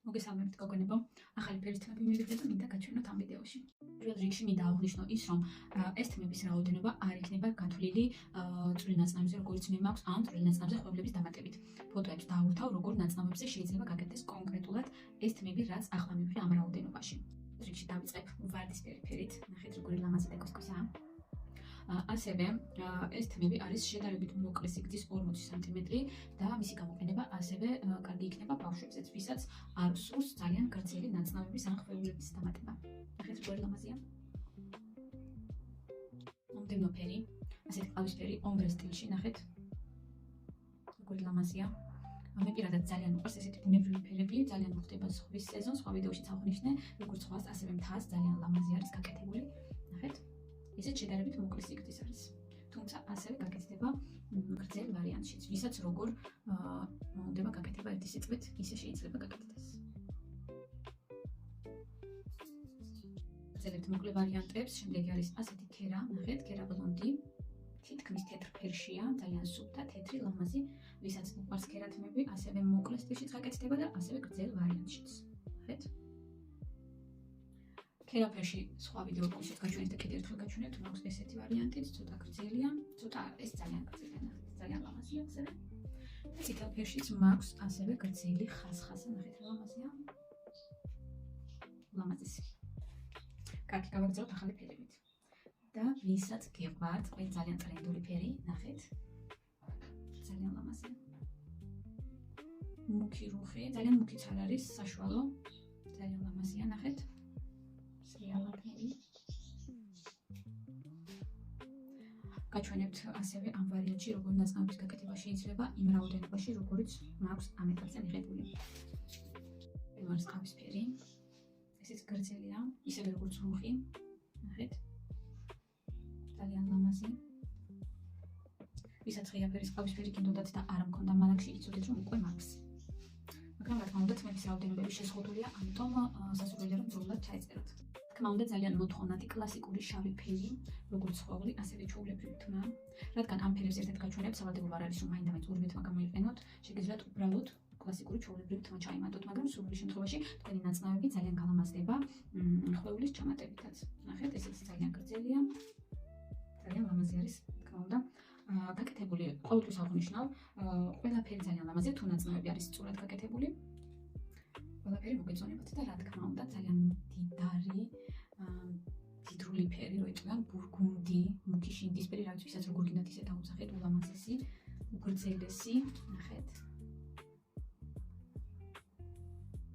მოგესალმებით გოგონებო, ახალი ფერის თემები მივიღეთ და მინდა გაჩვენოთ ამ ვიდეოში. პირველ რიგში მინდა აღვნიშნო ის, რომ ეს თემების რაოდენობა არ იქნება გათვლილი წვრილ ნაწნავებზე, როგორც მე მაქვს, ან წვრილ ნაწნავზე ხვევლების დამატებით. ფოტოებს დავურთავ, როგორ ნაწნავებზე შეიძლება გაკეთდეს კონკრეტულად ეს თემები, რაც ახლა მივიღე ამ რაოდენობაში. რიგში დავიწყებ ვარდისფერი ფერით, ნახეთ როგორი ლამაზი და კოსკოსაა. ასევე ეს თემები არის შედარებით მოკლე სიგრძის 40 სანტიმეტრი და მისი გამოყენება ასევე კარგი იქნება ბავშვებზეც, ვისაც არ სურს ძალიან გრძელი ნაწნავების ან ხვევლების დამატება. ნახეთ როგორი ლამაზია. მომდევნო ფერი, ასეთი ყავისფერი ომბრე სტილში, ნახეთ როგორი ლამაზია. მე პირადად ძალიან მიყვარს ესეთი ბუნებრივი ფერები, ძალიან მოხდება ზღვის სეზონს, სხვა ვიდეოშიც აღვნიშნე, როგორც ზღვას, ასევე მთას ძალიან ლამაზი არის გაკეთებული. ნახეთ ისეთ შედარებით მოკლე სიგრძის არის. თუმცა ასევე გაკეთდება გრძელ ვარიანტშიც, ვისაც როგორ მოუნდება გაკეთება ერთი სიტყვით, ისე შეიძლება გაკეთდეს. გრძელებთ მოკლე ვარიანტებს, შემდეგი არის ასეთი ქერა, ნახეთ, ქერა ბლონდი. თითქმის თეთრ ფერშია, ძალიან სუფთა, თეთრი ლამაზი, ვისაც მიყვარს ქერა თემები, ასევე მოკლე სტილშიც გაკეთდება და ასევე გრძელ ვარიანტშიც. ნახეთ. ქერა ფერში სხვა ვიდეო კურსით გაჩვენეთ და კიდევ ერთხელ გაჩვენებთ, მაქვს ესეთი ვარიანტიც, ცოტა გრძელია, ცოტა ეს ძალიან გრძელია, ნახეთ, ძალიან ლამაზია ასევე. წითელ ფერშიც მაქვს ასევე გრძელი ხასხასა, ნახეთ რა ლამაზია. ლამაზი. კარგი, გავაგრძელოთ ახალი ფერებით. და ვისაც გეყვართ, ეს ძალიან ტრენდული ფერი, ნახეთ. ძალიან ლამაზია. მუქი რუხი, ძალიან მუქიც არ არის, საშუალო. ძალიან ლამაზია, ნახეთ. სრიალათები. გაჩვენებთ ასევე ამ ვარიანტში, როგორ ნაწნავების გაკეთება შეიძლება იმ რაოდენობაში, როგორიც მაქვს ამ ეტაპზე მიღებული. ეს ყავისფერი. ესეც გრძელია, ისევე როგორც რუხი. ნახეთ. ძალიან ლამაზი. ვისაც ღია ფერის ყავისფერი გინდოდათ და არ მქონდა მანქში, იცოდეთ რომ უკვე მაქვს. მაგრამ რა თქმა უნდა, თემების რაოდენობები შეზღუდულია, ამიტომ სასურველია რომ ძროულად ჩაეწეროთ. თქმა უნდა, ძალიან მოთხოვნადი კლასიკური შავი ფერი, როგორც ხვეული, ასევე ჩვეულებრივი თმა. რადგან ამ ფერებს ერთად გაჩვენებ, სავალდებულო არ არის რომ მაინდამაინც ორივე თმა გამოიყენოთ, შეგიძლიათ უბრალოდ კლასიკური ჩვეულებრივი თმა ჩაიმატოთ, მაგრამ სრული შემთხვევაში თქვენი ნაწნავები ძალიან გალამაზდება ხვეულის ჩამატებითაც. ნახეთ, ესეც ძალიან გრძელია. ძალიან ლამაზი არის, თქმა უნდა. გაკეთებული ყოველთვის აღვნიშნავ, ყველაფერი ძალიან ლამაზია, თუ ნაწნავები არის სწორად გაკეთებული. ყველაფერი მოგეწონებათ და რა თქმა უნდა, ძალიან მდიდარი, მდიდრული ფერი, რო იტყვიან ბურგუნდი, მუქი შინდისფერი, რაც ვისაც როგორ გინდათ ისე დაუძახეთ, ულამაზესი, უგრძელესი, ნახეთ.